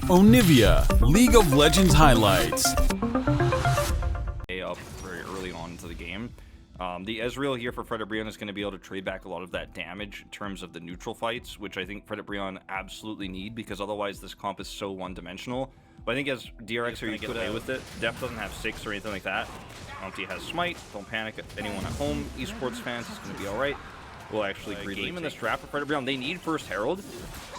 Onivia, League of Legends highlights. Up very early on into the game. The Ezreal here for Fredit BRION is going to be able to trade back a lot of that damage in terms of the neutral fights, which I think Fredit BRION absolutely need, because otherwise this comp is so one-dimensional. But I think as DRX are you get away with it. Def doesn't have 6 or anything like that. Umpty has Smite. Don't panic, anyone at home. Esports fans, it's going to be alright. We'll actually game in this draft for Fredit BRION. They need first Herald.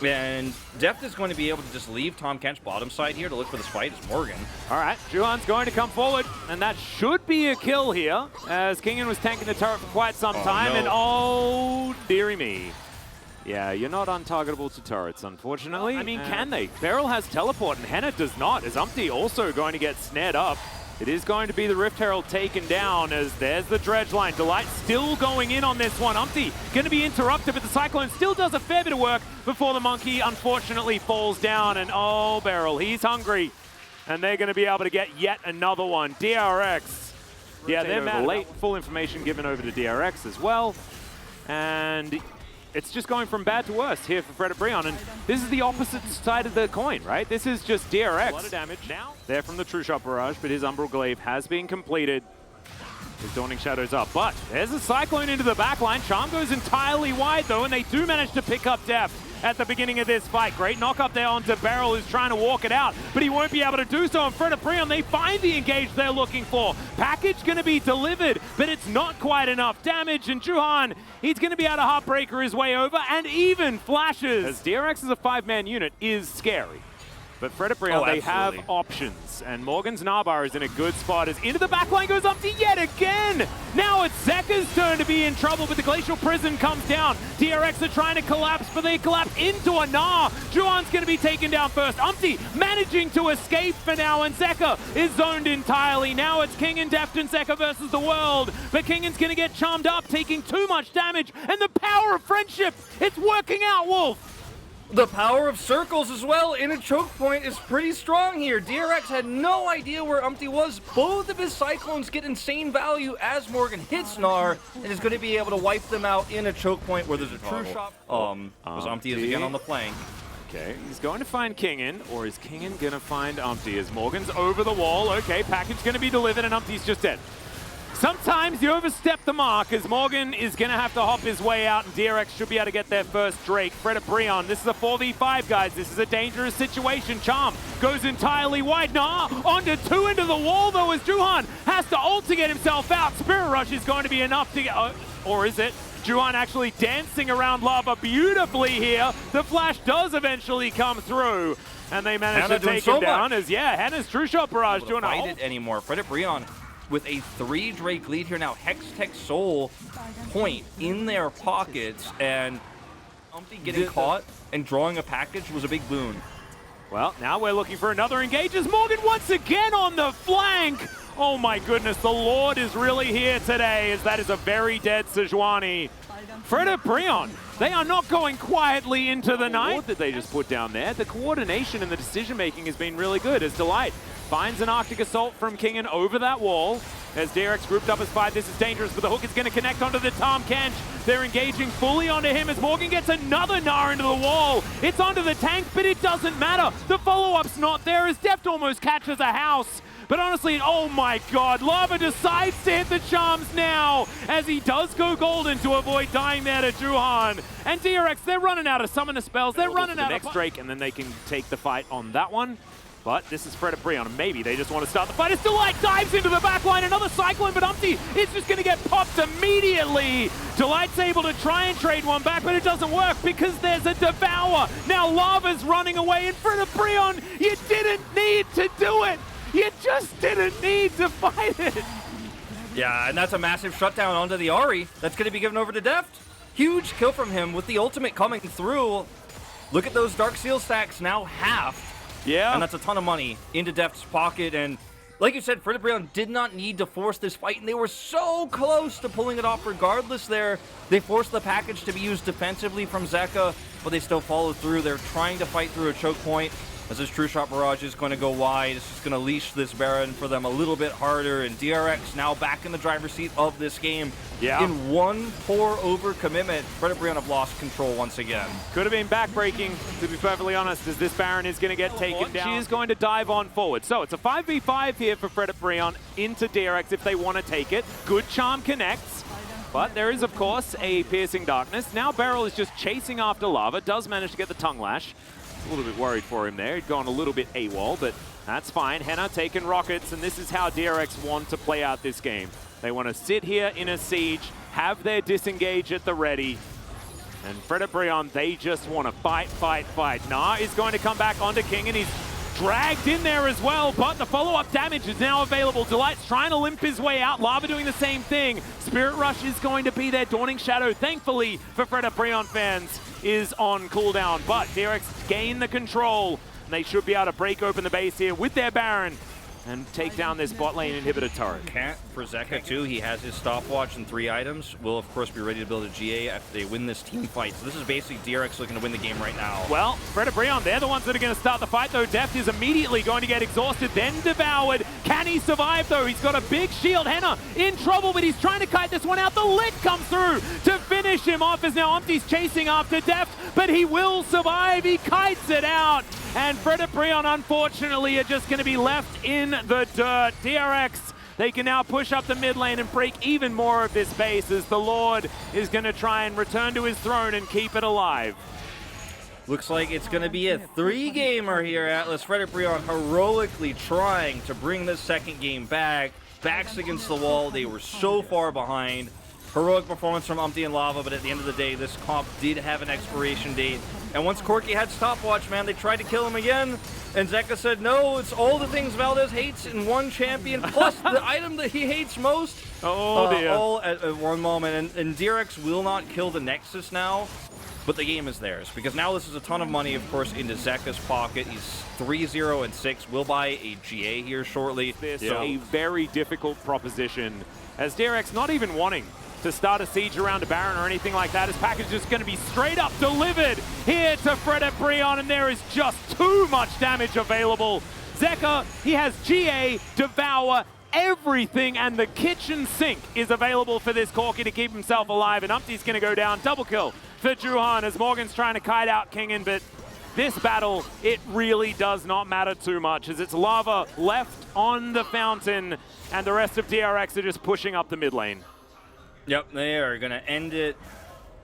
And Deft is going to be able to just leave Tahm Kench's bottom side here to look for this fight as Morgan. All right, Juhan's going to come forward, and that should be a kill here, as Kingen was tanking the turret for quite some time, and oh, dearie me. Yeah, you're not untargetable to turrets, unfortunately. I mean, can they? Beryl has teleport, and Henna does not, as Umpty also going to get snared up. It is going to be the Rift Herald taken down, as there's the dredge line. Delight still going in on this one. Umpty going to be interrupted, but the Cyclone still does a fair bit of work before the Monkey unfortunately falls down. And oh, Beryl, he's hungry. And they're going to be able to get yet another one. DRX. Yeah, they're mad. Late full information given over to DRX as well. And it's just going from bad to worse here for Fredit BRION, and this is the opposite side of the coin, right? This is just DRX. A lot of damage now. There from the True Shot Barrage, but his Umbral Glaive has been completed. His Dawning Shadow's up, but there's a Cyclone into the backline. Charm goes entirely wide though, and they do manage to pick up Def at the beginning of this fight. Great knock up there onto Beryl, who's trying to walk it out, but he won't be able to do so. And Fredit BRION, they find the engage they're looking for. Package going to be delivered, but it's not quite enough damage. And Juhan, he's going to be able to Heartbreaker his way over, and even flashes. As DRX is a 5-man unit is scary. But Fredit BRION, they have options. And Morgan's Narbar is in a good spot as into the backline goes Umpty yet again. Now it's Zeka's turn to be in trouble, but the Glacial Prison comes down. DRX are trying to collapse, but they collapse into a Gnar. Juhan's going to be taken down first. Umpty managing to escape for now, and Zeka is zoned entirely. Now it's Kingen, Deft, and Zeka versus the world. But Kingen's going to get charmed up, taking too much damage. And the power of friendship, it's working out, Wolf. The power of circles as well in a choke point is pretty strong here. DRX had no idea where Umpty was. Both of his Cyclones get insane value as Morgan hits Gnar and is going to be able to wipe them out in a choke point where there's a true shot. Was Umpty is again on the flank. Okay, he's going to find Kingen, or is Kingen going to find Umpty as Morgan's over the wall? Okay, package going to be delivered and Umpty's just dead. Sometimes you overstep the mark, as Morgan is going to have to hop his way out, and DRX should be able to get their first Drake. Fredit BRION, this is a 4v5, guys. This is a dangerous situation. Charm goes entirely wide. Gnar onto 2 into the wall, though, as Juhan has to ult to get himself out. Spirit Rush is going to be enough to get... or is it? Juhan actually dancing around lava beautifully here. The flash does eventually come through, and they manage to take him down. As Henna's True Shot Barrage doing a ult. Anymore. Fredit BRION with a 3 Drake lead here now. Hex Tech Soul point in their pockets, and Umpty getting caught and drawing a package was a big boon. Well, now we're looking for another engage as Morgan once again on the flank. Oh my goodness, the Lord is really here today, as that is a very dead Sejuani. Fredit BRION, they are not going quietly into the night. What did they just put down there? The coordination and the decision-making has been really good, as Delight finds an Arctic Assault from Kingen over that wall. As DRX grouped up as 5, this is dangerous, but the hook is going to connect onto the Tahm Kench. They're engaging fully onto him as Morgan gets another Gnar into the wall. It's onto the tank, but it doesn't matter. The follow-up's not there, as Deft almost catches a house. But honestly, oh my god, Lava decides to hit the charms now, as he does go golden to avoid dying there to Juhan. And DRX, they're running out of summoner spells. They're running out of next Drake, and then they can take the fight on that one. But this is Fredit BRION. Maybe they just want to start the fight. As Delight dives into the backline, another Cyclone, but Umpty is just going to get popped immediately. Delight's able to try and trade one back, but it doesn't work because there's a Devour. Now Lava's running away in front of BRION. You didn't need to do it. You just didn't need to fight it. Yeah, and that's a massive shutdown onto the Ahri. That's going to be given over to Deft. Huge kill from him with the ultimate coming through. Look at those Dark Seal stacks now halved. Yeah. And that's a ton of money into Deft's pocket. And like you said, Fredit BRION did not need to force this fight, and they were so close to pulling it off regardless there. They forced the package to be used defensively from Zeka, but they still followed through. They're trying to fight through a choke point, as this True Shot Barrage is going to go wide. It's just going to leash this Baron for them a little bit harder, and DRX now back in the driver's seat of this game. Yeah. In one poor overcommitment, Fredit BRION have lost control once again. Could have been backbreaking, to be perfectly honest, as this Baron is going to get taken down. She is going to dive on forward. So it's a 5v5 here for Fredit BRION into DRX if they want to take it. Good charm connects. But there is, of course, a Piercing Darkness. Now Beryl is just chasing after Lava. Does manage to get the Tongue Lash. A little bit worried for him there. He'd gone a little bit AWOL, but that's fine. Henna taking rockets, and this is how DRX want to play out this game. They want to sit here in a siege, have their disengage at the ready. And Fredit BRION, they just want to fight, fight, fight. Nah is going to come back onto King, and he's dragged in there as well, but the follow-up damage is now available. Delight's trying to limp his way out. Lava doing the same thing. Spirit Rush is going to be there. Dawning Shadow, thankfully for Fredit BRION fans, is on cooldown. But DRX gain the control, and they should be able to break open the base here with their Baron and take down this bot lane inhibitor turret. Can't for Zeka too. He has his stopwatch and 3 items. Will of course be ready to build a GA after they win this team fight. So this is basically DRX looking to win the game right now. Well, Fredit BRION, they're the ones that are going to start the fight though. Deft is immediately going to get exhausted, then devoured. Can he survive though? He's got a big shield. Henna in trouble, but he's trying to kite this one out. The lit comes through to finish him off as now Umpty's chasing after Deft, but he will survive. He kites it out. And Fredit BRION, unfortunately, are just going to be left in the dirt. DRX, they can now push up the mid lane and break even more of this base as the Lord is going to try and return to his throne and keep it alive. Looks like it's going to be a 3-gamer here, Atlas. Fredit BRION heroically trying to bring this second game back. Backs against the wall. They were so far behind. Heroic performance from Umpty and Lava, but at the end of the day, this comp did have an expiration date. And once Corki had stopwatch, man, they tried to kill him again. And Zeka said, no, it's all the things Valdez hates in one champion, plus the item that he hates most. Oh, dear. All at one moment. And DRX will not kill the Nexus now, but the game is theirs. Because now this is a ton of money, of course, into Zeka's pocket. He's 3-0-6. Will buy a GA here shortly. This is a very difficult proposition, as DRX not even wanting to start a siege around a Baron or anything like that. His package is going to be straight up delivered here to Fredit BRION, and there is just too much damage available. Zeka, he has GA, Devour, everything, and the kitchen sink is available for this Corki to keep himself alive, and Umpty's going to go down. Double kill for Juhan as Morgan's trying to kite out Kingin, but this battle, it really does not matter too much as it's Lava left on the fountain, and the rest of DRX are just pushing up the mid lane. Yep, they are going to end it.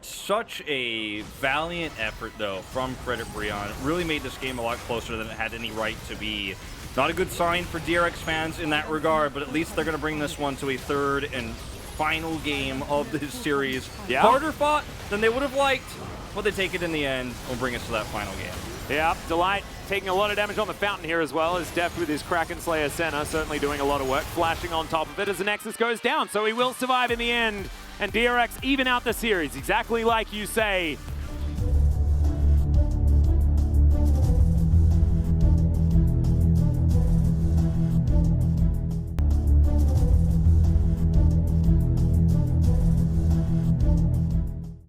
Such a valiant effort, though, from Fredit BRION. It really made this game a lot closer than it had any right to be. Not a good sign for DRX fans in that regard, but at least they're going to bring this one to a 3rd and final game of this series. Yeah. Harder fought than they would have liked, but they take it in the end and bring us to that final game. Yeah, Delight taking a lot of damage on the fountain here as well, as Deft with his Kraken Slayer Senna certainly doing a lot of work, flashing on top of it as the Nexus goes down, so he will survive in the end. And DRX even out the series, exactly like you say.